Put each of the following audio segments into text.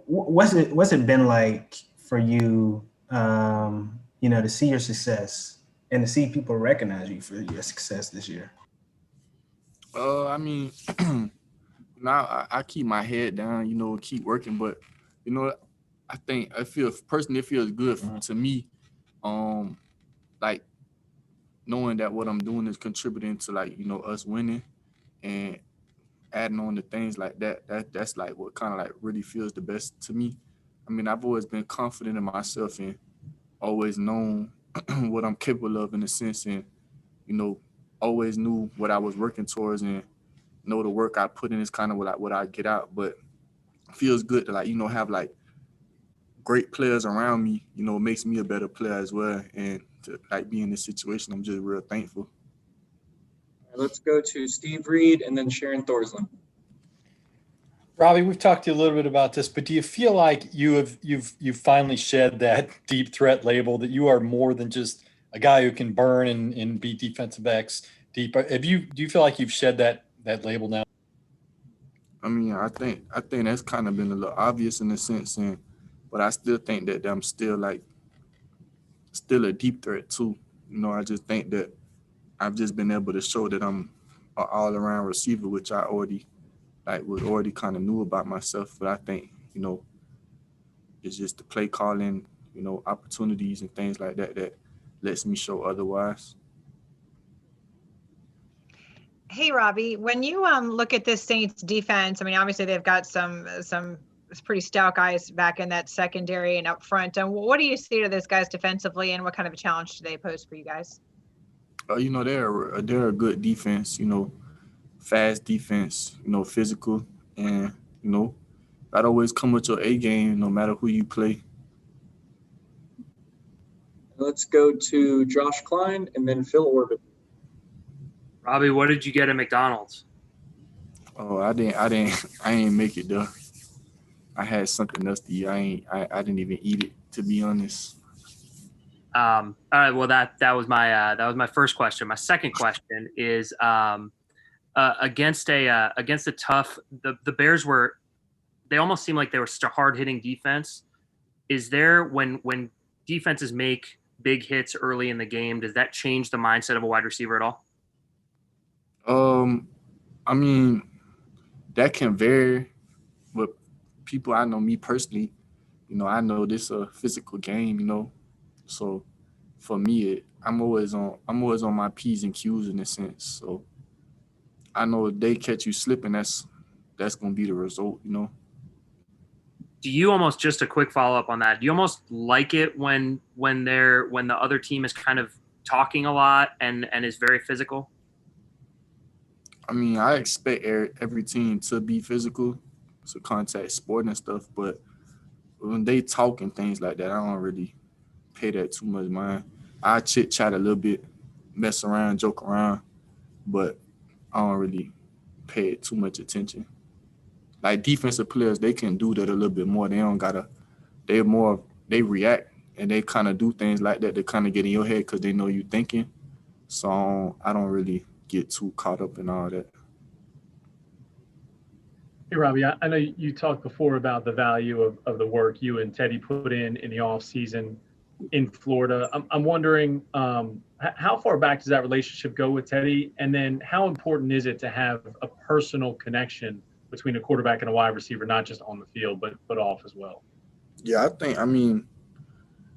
what's it been like for you, to see your success and to see people recognize you for your success this year? I mean, now I keep my head down, keep working, but you know, I think I feel personally it feels good to me, um, like knowing that what I'm doing is contributing to like us winning and adding on to things like that. That's like what kind of like really feels the best to me. I mean, I've always been confident in myself and always known what I'm capable of in a sense, and you know, always knew what I was working towards and know the work I put in is kind of what I get out. But it feels good to like have like great players around me. Makes me a better player as well, and to like be in this situation, I'm just real thankful. Let's go to Steve Reed and then Sharon Thorslin. Robby, we've talked to you a little bit about this, but do you feel like you've finally shed that deep threat label, that you are more than just a guy who can burn and beat defensive backs deep? Do you feel like you've shed that label now? I mean, I think that's kind of been a little obvious in a sense, but I still think that I'm still a deep threat too. I just think that I've just been able to show that I'm an all around receiver, which I already kind of knew about myself. But I think it's just the play calling, opportunities and things like that that lets me show otherwise. Hey, Robby, when you look at this Saints defense, I mean, obviously they've got some pretty stout guys back in that secondary and up front. And what do you see to those guys defensively, and what kind of a challenge do they pose for you guys? They're a good defense. Fast defense. Physical, and that always come with your A game, no matter who you play. Let's go to Josh Klein and then Phil Orbit. Robby, what did you get at McDonald's? Oh, I ain't make it though. I had something else to eat. I didn't even eat it, to be honest. All right. Well, that was my first question. My second question is against a tough. The Bears they almost seemed like they were hard hitting defense. Is there when defenses make big hits early in the game, does that change the mindset of a wide receiver at all? I mean, that can vary with people. I know, me personally, I know this a physical game, so for me, I'm always on my P's and Q's in a sense. So I know if they catch you slipping, that's gonna be the result, Do you almost, just a quick follow up on that, do you almost like it when the other team is kind of talking a lot and is very physical? I mean, I expect every team to be physical. It's a contact sport and stuff, but when they talk and things like that, I don't really pay that too much mind. I chit chat a little bit, mess around, joke around, but I don't really pay it too much attention. Like defensive players, they can do that a little bit more. They don't gotta. They react and they kind of do things like that. They kind of get in your head because they know you thinking. So I don't really get too caught up in all that. Hey, Robby, I know you talked before about the value of the work you and Teddy put in the off season in Florida. I'm wondering how far back does that relationship go with Teddy, and then how important is it to have a personal connection between a quarterback and a wide receiver, not just on the field but off as well? Yeah, I mean,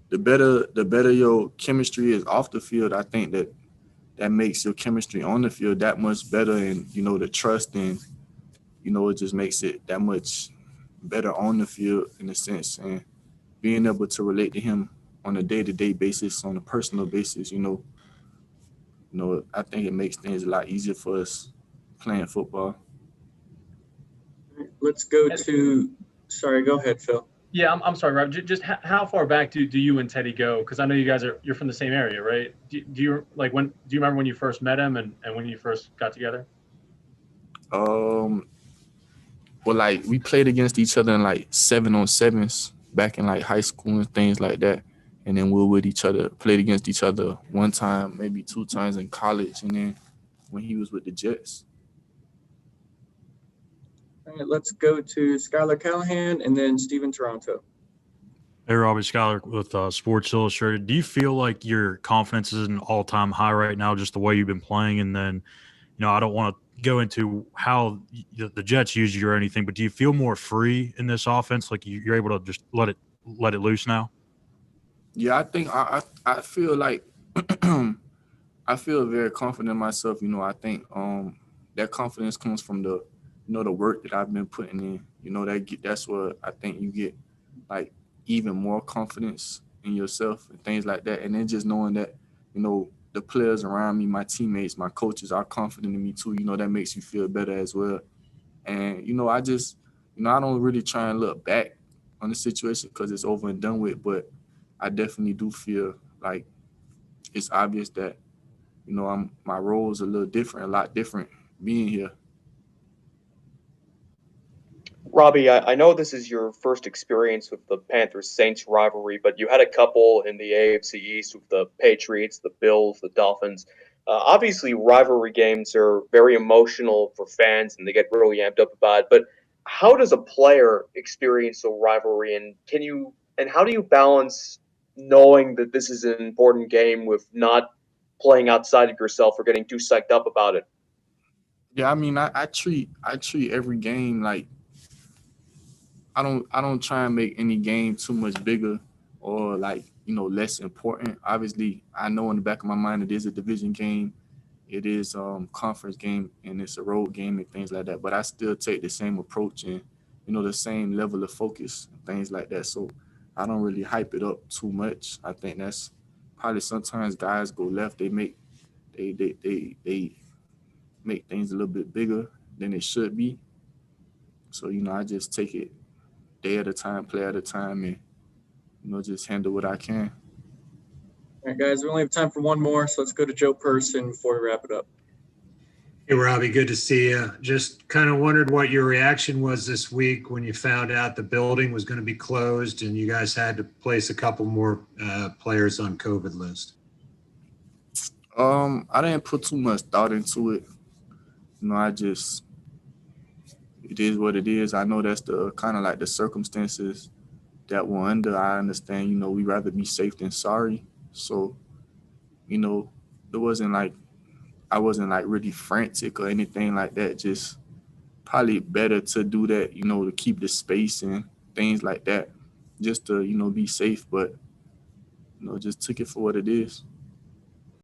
the better your chemistry is off the field, I think that makes your chemistry on the field that much better, and the trust, and it just makes it that much better on the field in a sense, and being able to relate to him on a day-to-day basis, on a personal basis, I think it makes things a lot easier for us playing football. Let's go to. Sorry, go ahead, Phil. Yeah, I'm sorry, Rob. Just how far back do you and Teddy go? Because I know you're from the same area, right? Do you remember when you first met him and when you first got together? Well, like we played against each other in like 7-on-7s back in like high school and things like that, and then we were with each other, played against each other one time, maybe two times in college, and then when he was with the Jets. All right, let's go to Skylar Callahan and then Steven Toronto. Hey, Robby, Skyler with Sports Illustrated. Do you feel like your confidence is at an all-time high right now, just the way you've been playing? And then, I don't want to go into how the Jets use you or anything, but do you feel more free in this offense? Like you're able to just let it loose now? Yeah, I think I feel like I feel very confident in myself. I think that confidence comes from the the work that I've been putting in. That's what I think you get, like, even more confidence in yourself and things like that. And then just knowing that the players around me, my teammates, my coaches are confident in me too. That makes you feel better as well. And I just I don't really try and look back on the situation because it's over and done with. But I definitely do feel like it's obvious that my role is a lot different being here. Robby, I know this is your first experience with the Panthers-Saints rivalry, but you had a couple in the AFC East with the Patriots, the Bills, the Dolphins. Obviously, rivalry games are very emotional for fans, and they get really amped up about it. But how does a player experience a rivalry, and how do you balance knowing that this is an important game with not playing outside of yourself or getting too psyched up about it? Yeah, I mean, I treat every game like I don't try and make any game too much bigger or less important. Obviously, I know in the back of my mind it is a division game, it is conference game, and it's a road game and things like that. But I still take the same approach and the same level of focus and things like that. So I don't really hype it up too much. I think that's probably sometimes guys go left. They make things a little bit bigger than it should be. So I just take it day at a time, play at a time, and just handle what I can. All right, guys, we only have time for one more, so let's go to Joe Person before we wrap it up. Hey, Robby, good to see you. Just kind of wondered what your reaction was this week when you found out the building was going to be closed and you guys had to place a couple more players on COVID list. I didn't put too much thought into it. It is what it is. I know that's the kind of like the circumstances that we're under. I understand, we'd rather be safe than sorry. So, it wasn't like I wasn't like really frantic or anything like that. Just probably better to do that, to keep the space and things like that, just to, be safe. But, just took it for what it is.